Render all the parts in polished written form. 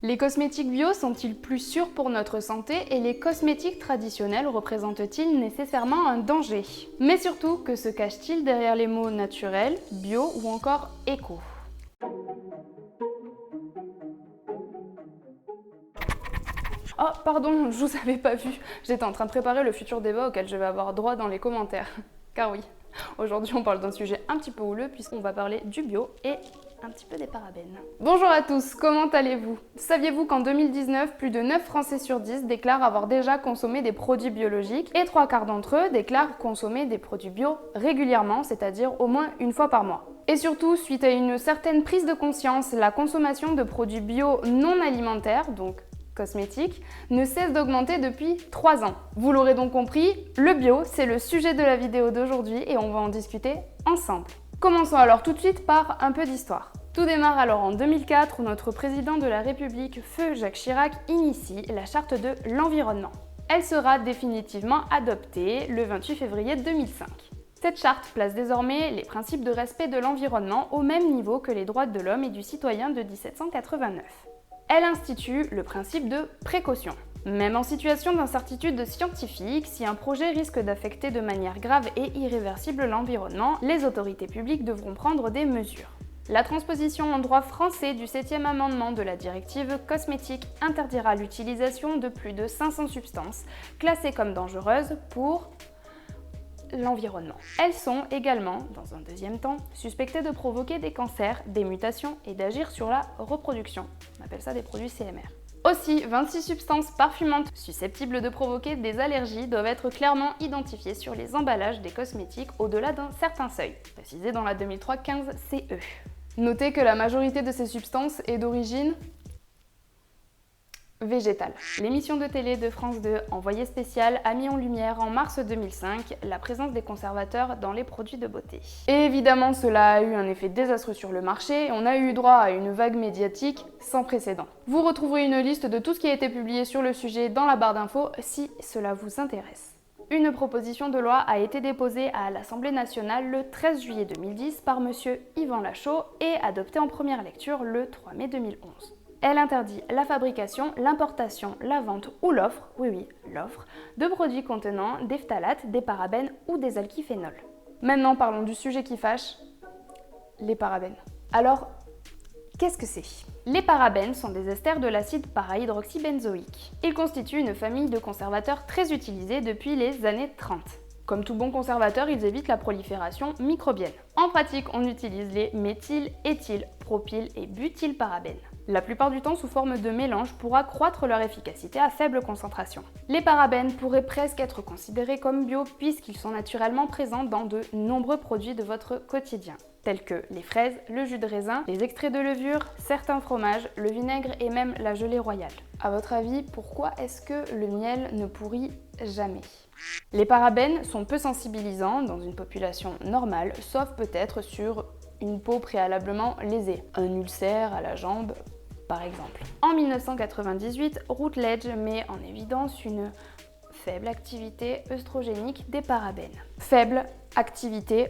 Les cosmétiques bio sont-ils plus sûrs pour notre santé et les cosmétiques traditionnels représentent-ils nécessairement un danger? Mais surtout, que se cache-t-il derrière les mots naturel, bio ou encore éco? Oh, pardon, je vous avais pas vu. J'étais en train de préparer le futur débat auquel je vais avoir droit dans les commentaires. Car oui, aujourd'hui on parle d'un sujet un petit peu houleux puisqu'on va parler du bio et un petit peu des parabènes. Bonjour à tous, comment allez-vous? Saviez-vous qu'en 2019, plus de 9 Français sur 10 déclarent avoir déjà consommé des produits biologiques et 3/4 d'entre eux déclarent consommer des produits bio régulièrement, c'est-à-dire au moins une fois par mois. Et surtout, suite à une certaine prise de conscience, la consommation de produits bio non alimentaires, donc cosmétiques, ne cesse d'augmenter depuis 3 ans. Vous l'aurez donc compris, le bio, c'est le sujet de la vidéo d'aujourd'hui et on va en discuter ensemble. Commençons alors tout de suite par un peu d'histoire. Tout démarre alors en 2004 où notre président de la République, feu Jacques Chirac, initie la charte de l'environnement. Elle sera définitivement adoptée le 28 février 2005. Cette charte place désormais les principes de respect de l'environnement au même niveau que les droits de l'homme et du citoyen de 1789. Elle institue le principe de précaution. Même en situation d'incertitude scientifique, si un projet risque d'affecter de manière grave et irréversible l'environnement, les autorités publiques devront prendre des mesures. La transposition en droit français du 7e amendement de la directive cosmétique interdira l'utilisation de plus de 500 substances classées comme dangereuses pour l'environnement. Elles sont également, dans un deuxième temps, suspectées de provoquer des cancers, des mutations et d'agir sur la reproduction. On appelle ça des produits CMR. Aussi, 26 substances parfumantes susceptibles de provoquer des allergies doivent être clairement identifiées sur les emballages des cosmétiques au-delà d'un certain seuil, précisé dans la 2003-15 CE. Notez que la majorité de ces substances est d'origine végétale. L'émission de télé de France 2, Envoyé spécial, a mis en lumière en mars 2005 la présence des conservateurs dans les produits de beauté. Et évidemment, cela a eu un effet désastreux sur le marché et on a eu droit à une vague médiatique sans précédent. Vous retrouverez une liste de tout ce qui a été publié sur le sujet dans la barre d'infos si cela vous intéresse. Une proposition de loi a été déposée à l'Assemblée nationale le 13 juillet 2010 par M. Yvan Lachaud et adoptée en première lecture le 3 mai 2011. Elle interdit la fabrication, l'importation, la vente ou l'offre, oui l'offre, de produits contenant des phtalates, des parabènes ou des alkyphénols. Maintenant parlons du sujet qui fâche, les parabènes. Alors, qu'est-ce que c'est? Les parabènes sont des esters de l'acide para-hydroxybenzoïque. Ils constituent une famille de conservateurs très utilisés depuis les années 30. Comme tout bon conservateur, ils évitent la prolifération microbienne. En pratique, on utilise les méthyl, éthyl, propyl et butylparabènes. La plupart du temps sous forme de mélange pour accroître leur efficacité à faible concentration. Les parabènes pourraient presque être considérés comme bio puisqu'ils sont naturellement présents dans de nombreux produits de votre quotidien, tels que les fraises, le jus de raisin, les extraits de levure, certains fromages, le vinaigre et même la gelée royale. À votre avis, pourquoi est-ce que le miel ne pourrit jamais? Les parabènes sont peu sensibilisants dans une population normale, sauf peut-être sur une peau préalablement lésée, un ulcère à la jambe par exemple. En 1998, Routledge met en évidence une faible activité œstrogénique des parabènes. Faible activité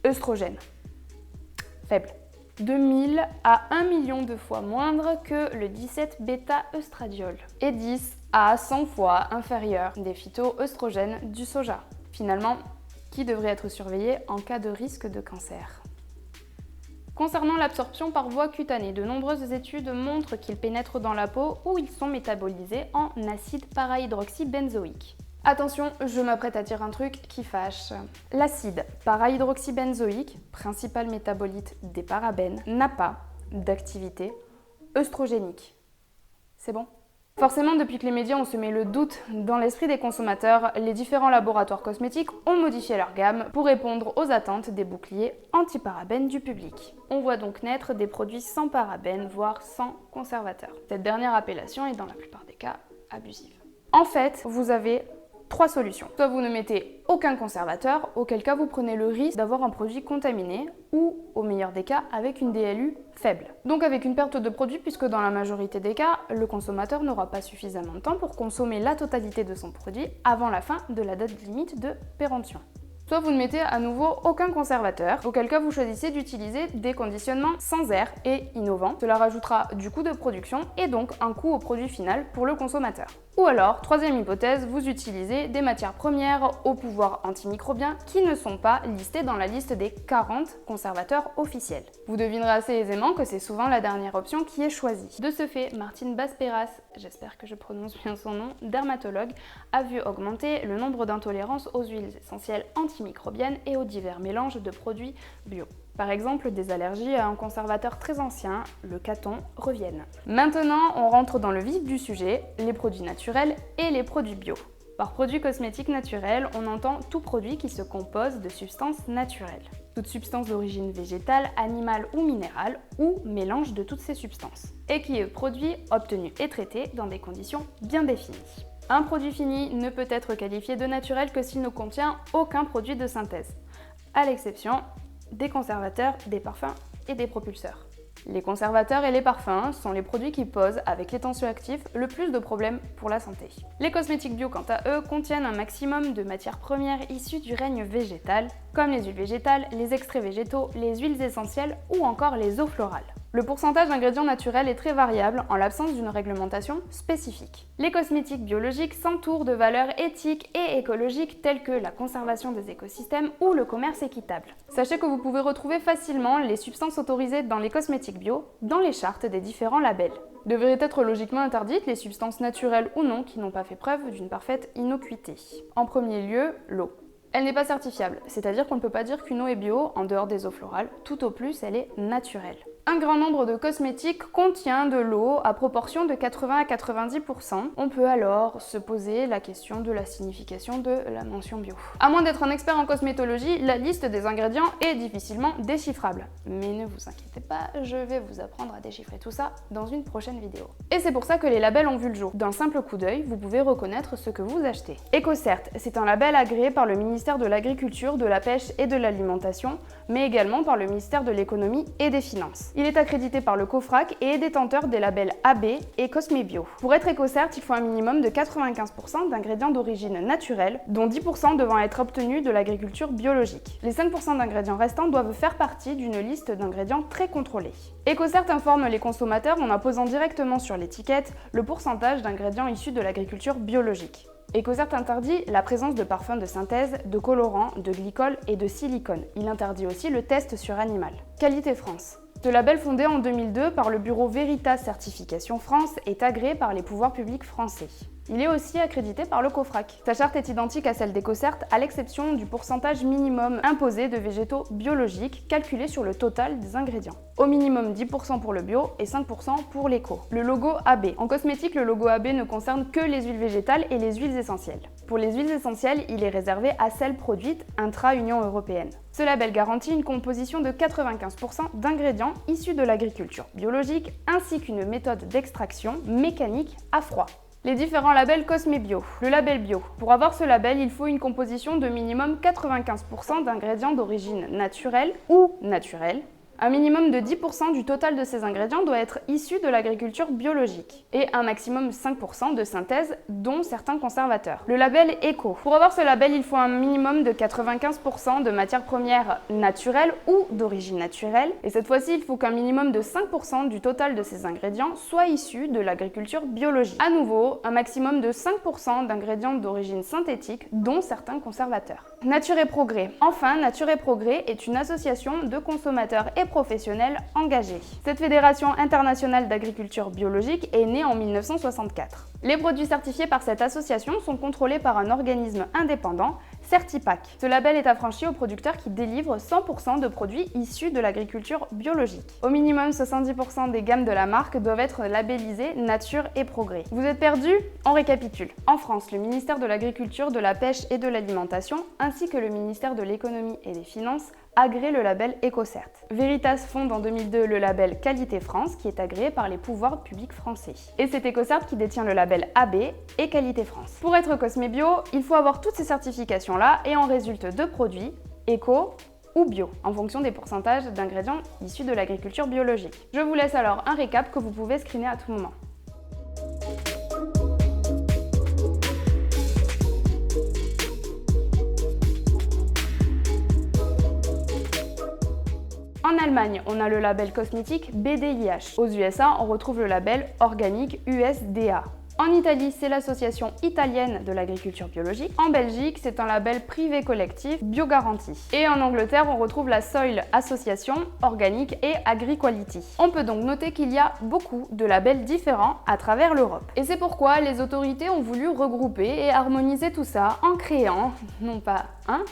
œstrogène. Faible. De 1000 à 1 million de fois moindre que le 17-bêta-œstradiol et 10 à 100 fois inférieur des phytoœstrogènes du soja. Finalement, qui devrait être surveillé en cas de risque de cancer? Concernant l'absorption par voie cutanée, de nombreuses études montrent qu'ils pénètrent dans la peau où ils sont métabolisés en acide para-hydroxybenzoïque. Attention, je m'apprête à dire un truc qui fâche. L'acide para-hydroxybenzoïque, principal métabolite des parabènes, n'a pas d'activité œstrogénique. C'est bon ? Forcément, depuis que les médias ont semé le doute dans l'esprit des consommateurs, les différents laboratoires cosmétiques ont modifié leur gamme pour répondre aux attentes des boucliers anti-parabènes du public. On voit donc naître des produits sans parabènes, voire sans conservateurs. Cette dernière appellation est dans la plupart des cas abusive. En fait, vous avez 3 solutions. Soit vous ne mettez aucun conservateur, auquel cas vous prenez le risque d'avoir un produit contaminé, ou, au meilleur des cas, avec une DLU faible. Donc avec une perte de produit, puisque dans la majorité des cas, le consommateur n'aura pas suffisamment de temps pour consommer la totalité de son produit avant la fin de la date limite de péremption. Soit vous ne mettez à nouveau aucun conservateur, auquel cas vous choisissez d'utiliser des conditionnements sans air et innovants. Cela rajoutera du coût de production et donc un coût au produit final pour le consommateur. Ou alors, troisième hypothèse, vous utilisez des matières premières au pouvoir antimicrobien qui ne sont pas listées dans la liste des 40 conservateurs officiels. Vous devinerez assez aisément que c'est souvent la dernière option qui est choisie. De ce fait, Martine Basperas, j'espère que je prononce bien son nom, dermatologue, a vu augmenter le nombre d'intolérances aux huiles essentielles antimicrobiennes et aux divers mélanges de produits bio. Par exemple, des allergies à un conservateur très ancien, le Caton, reviennent. Maintenant, on rentre dans le vif du sujet, les produits naturels et les produits bio. Par produit cosmétique naturel, on entend tout produit qui se compose de substances naturelles. Toute substance d'origine végétale, animale ou minérale, ou mélange de toutes ces substances. Et qui est produit, obtenu et traité dans des conditions bien définies. Un produit fini ne peut être qualifié de naturel que s'il ne contient aucun produit de synthèse, à l'exception des conservateurs, des parfums et des propulseurs. Les conservateurs et les parfums sont les produits qui posent, avec les tensioactifs, le plus de problèmes pour la santé. Les cosmétiques bio, quant à eux, contiennent un maximum de matières premières issues du règne végétal, comme les huiles végétales, les extraits végétaux, les huiles essentielles ou encore les eaux florales. Le pourcentage d'ingrédients naturels est très variable en l'absence d'une réglementation spécifique. Les cosmétiques biologiques s'entourent de valeurs éthiques et écologiques telles que la conservation des écosystèmes ou le commerce équitable. Sachez que vous pouvez retrouver facilement les substances autorisées dans les cosmétiques bio dans les chartes des différents labels. Devraient être logiquement interdites les substances naturelles ou non qui n'ont pas fait preuve d'une parfaite innocuité. En premier lieu, l'eau. Elle n'est pas certifiable, c'est-à-dire qu'on ne peut pas dire qu'une eau est bio en dehors des eaux florales, tout au plus elle est naturelle. Un grand nombre de cosmétiques contient de l'eau à proportion de 80 à 90%. On peut alors se poser la question de la signification de la mention bio. À moins d'être un expert en cosmétologie, la liste des ingrédients est difficilement déchiffrable. Mais ne vous inquiétez pas, je vais vous apprendre à déchiffrer tout ça dans une prochaine vidéo. Et c'est pour ça que les labels ont vu le jour. D'un simple coup d'œil, vous pouvez reconnaître ce que vous achetez. EcoCert, c'est un label agréé par le ministère de l'Agriculture, de la Pêche et de l'Alimentation, mais également par le ministère de l'Économie et des Finances. Il est accrédité par le COFRAC et est détenteur des labels AB et Cosmebio. Pour être EcoCert, il faut un minimum de 95% d'ingrédients d'origine naturelle, dont 10% devant être obtenus de l'agriculture biologique. Les 5% d'ingrédients restants doivent faire partie d'une liste d'ingrédients très contrôlée. EcoCert informe les consommateurs en imposant directement sur l'étiquette le pourcentage d'ingrédients issus de l'agriculture biologique. EcoCert interdit la présence de parfums de synthèse, de colorants, de glycol et de silicone. Il interdit aussi le test sur animal. Qualité France. Ce label fondé en 2002 par le bureau Veritas Certification France est agréé par les pouvoirs publics français. Il est aussi accrédité par le COFRAC. Sa charte est identique à celle d'EcoCert à l'exception du pourcentage minimum imposé de végétaux biologiques calculé sur le total des ingrédients. Au minimum 10% pour le bio et 5% pour l'éco. Le logo AB. En cosmétique, le logo AB ne concerne que les huiles végétales et les huiles essentielles. Pour les huiles essentielles, il est réservé à celles produites intra-Union européenne. Ce label garantit une composition de 95% d'ingrédients issus de l'agriculture biologique ainsi qu'une méthode d'extraction mécanique à froid. Les différents labels Cosmebio. Le label bio. Pour avoir ce label, il faut une composition de minimum 95% d'ingrédients d'origine naturelle ou naturelle. Un minimum de 10% du total de ces ingrédients doit être issu de l'agriculture biologique et un maximum 5% de synthèse, dont certains conservateurs. Le label Eco. Pour avoir ce label, il faut un minimum de 95% de matières premières naturelles ou d'origine naturelle. Et cette fois-ci, il faut qu'un minimum de 5% du total de ces ingrédients soit issu de l'agriculture biologique. À nouveau, un maximum de 5% d'ingrédients d'origine synthétique, dont certains conservateurs. Nature et Progrès. Enfin, Nature et Progrès est une association de consommateurs et professionnels engagés. Cette fédération internationale d'agriculture biologique est née en 1964. Les produits certifiés par cette association sont contrôlés par un organisme indépendant, Certipac. Ce label est affranchi aux producteurs qui délivrent 100% de produits issus de l'agriculture biologique. Au minimum, 70% des gammes de la marque doivent être labellisées Nature et Progrès. Vous êtes perdu? On récapitule. En France, le ministère de l'Agriculture, de la Pêche et de l'Alimentation, ainsi que le ministère de l'Économie et des Finances, agrée le label EcoCert. Veritas fonde en 2002 le label Qualité France qui est agréé par les pouvoirs publics français. Et c'est EcoCert qui détient le label AB et Qualité France. Pour être Cosmebio, il faut avoir toutes ces certifications-là et en résulte deux produits, éco ou bio, en fonction des pourcentages d'ingrédients issus de l'agriculture biologique. Je vous laisse alors un récap que vous pouvez screener à tout moment. En Allemagne, on a le label cosmétique BDIH. Aux USA, on retrouve le label organique USDA. En Italie, c'est l'Association italienne de l'agriculture biologique. En Belgique, c'est un label privé collectif Biogarantie. Et en Angleterre, on retrouve la Soil Association Organique et AgriQuality. On peut donc noter qu'il y a beaucoup de labels différents à travers l'Europe. Et c'est pourquoi les autorités ont voulu regrouper et harmoniser tout ça en créant, non pas un,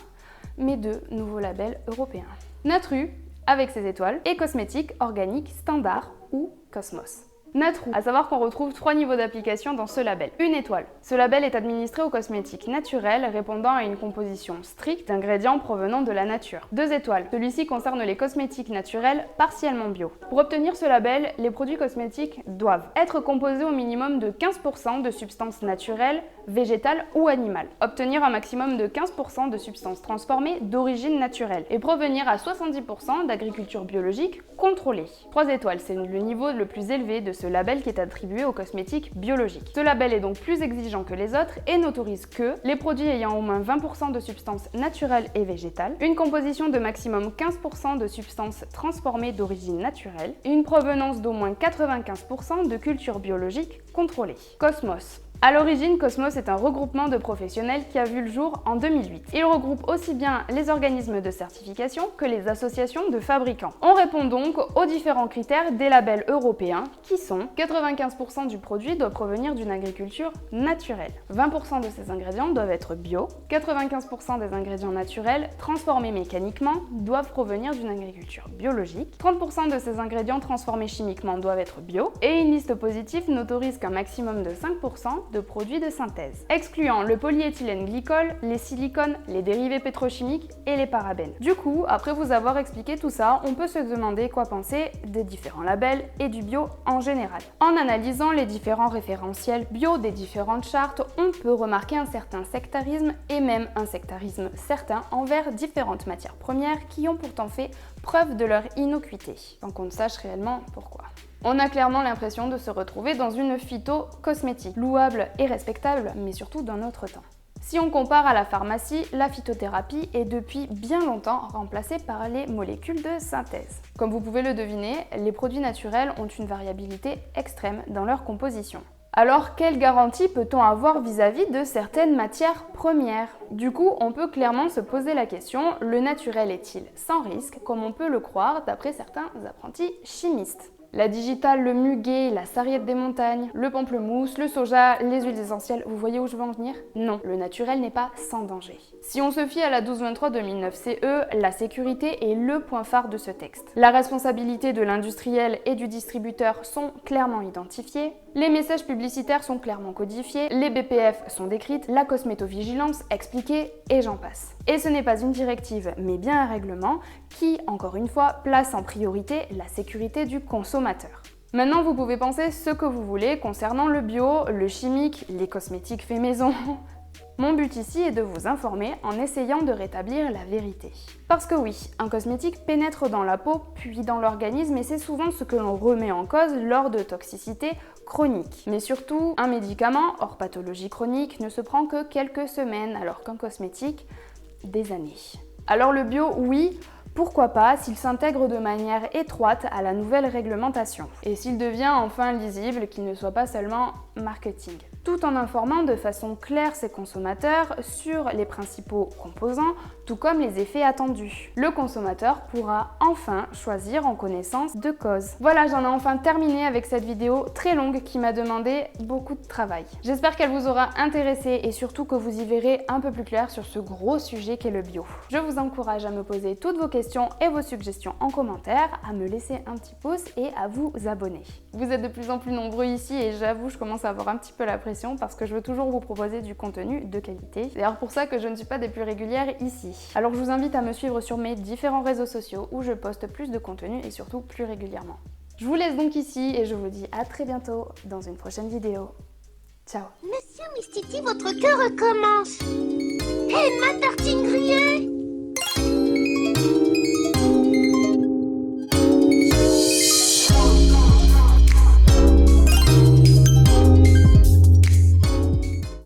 mais deux nouveaux labels européens. Natru, avec ses étoiles, et cosmétique organique standard ou Cosmos. Natru, à savoir qu'on retrouve 3 niveaux d'application dans ce label. Une étoile. Ce label est administré aux cosmétiques naturels répondant à une composition stricte d'ingrédients provenant de la nature. 2 étoiles. Celui-ci concerne les cosmétiques naturels partiellement bio. Pour obtenir ce label, les produits cosmétiques doivent être composés au minimum de 15% de substances naturelles, végétales ou animales, obtenir un maximum de 15% de substances transformées d'origine naturelle et provenir à 70% d'agriculture biologique contrôlée. 3 étoiles, c'est le niveau le plus élevé de ce label qui est attribué aux cosmétiques biologiques. Ce label est donc plus exigeant que les autres et n'autorise que les produits ayant au moins 20% de substances naturelles et végétales, une composition de maximum 15% de substances transformées d'origine naturelle et une provenance d'au moins 95% de cultures biologiques contrôlées. Cosmos. À l'origine, Cosmos est un regroupement de professionnels qui a vu le jour en 2008. Il regroupe aussi bien les organismes de certification que les associations de fabricants. On répond donc aux différents critères des labels européens qui sont 95% du produit doit provenir d'une agriculture naturelle, 20% de ces ingrédients doivent être bio, 95% des ingrédients naturels transformés mécaniquement doivent provenir d'une agriculture biologique, 30% de ces ingrédients transformés chimiquement doivent être bio et une liste positive n'autorise qu'un maximum de 5% de produits de synthèse, excluant le polyéthylène glycol, les silicones, les dérivés pétrochimiques et les parabènes. Du coup, après vous avoir expliqué tout ça, on peut se demander quoi penser des différents labels et du bio en général. En analysant les différents référentiels bio des différentes chartes, on peut remarquer un certain sectarisme et même un sectarisme certain envers différentes matières premières qui ont pourtant fait preuve de leur innocuité, sans qu'on ne sache réellement pourquoi. On a clairement l'impression de se retrouver dans une phytocosmétique, louable et respectable, mais surtout d'un autre temps. Si on compare à la pharmacie, la phytothérapie est depuis bien longtemps remplacée par les molécules de synthèse. Comme vous pouvez le deviner, les produits naturels ont une variabilité extrême dans leur composition. Alors, quelle garantie peut-on avoir vis-à-vis de certaines matières premières? Du coup, on peut clairement se poser la question, le naturel est-il sans risque, comme on peut le croire d'après certains apprentis chimistes? La digitale, le muguet, la sarriette des montagnes, le pamplemousse, le soja, les huiles essentielles, vous voyez où je veux en venir? Non, le naturel n'est pas sans danger. Si on se fie à la 1223/2009 CE, la sécurité est le point phare de ce texte. La responsabilité de l'industriel et du distributeur sont clairement identifiées, les messages publicitaires sont clairement codifiés, les BPF sont décrites, la cosmétovigilance expliquée et j'en passe. Et ce n'est pas une directive, mais bien un règlement qui, encore une fois, place en priorité la sécurité du consommateur. Maintenant, vous pouvez penser ce que vous voulez concernant le bio, le chimique, les cosmétiques faits maison. Mon but ici est de vous informer en essayant de rétablir la vérité. Parce que oui, un cosmétique pénètre dans la peau puis dans l'organisme et c'est souvent ce que l'on remet en cause lors de toxicité chronique. Mais surtout, un médicament, hors pathologie chronique, ne se prend que quelques semaines alors qu'un cosmétique, des années. Alors le bio, oui, pourquoi pas s'il s'intègre de manière étroite à la nouvelle réglementation et s'il devient enfin lisible, qu'il ne soit pas seulement marketing, tout en informant de façon claire ses consommateurs sur les principaux composants, tout comme les effets attendus. Le consommateur pourra enfin choisir en connaissance de cause. Voilà, j'en ai enfin terminé avec cette vidéo très longue qui m'a demandé beaucoup de travail. J'espère qu'elle vous aura intéressé et surtout que vous y verrez un peu plus clair sur ce gros sujet qu'est le bio. Je vous encourage à me poser toutes vos questions et vos suggestions en commentaire, à me laisser un petit pouce et à vous abonner. Vous êtes de plus en plus nombreux ici et j'avoue, je commence à avoir un petit peu la pression parce que je veux toujours vous proposer du contenu de qualité. C'est d'ailleurs pour ça que je ne suis pas des plus régulières ici. Alors je vous invite à me suivre sur mes différents réseaux sociaux où je poste plus de contenu et surtout plus régulièrement. Je vous laisse donc ici et je vous dis à très bientôt dans une prochaine vidéo. Ciao. Monsieur Mistiti, votre cœur recommence. Hé, madame!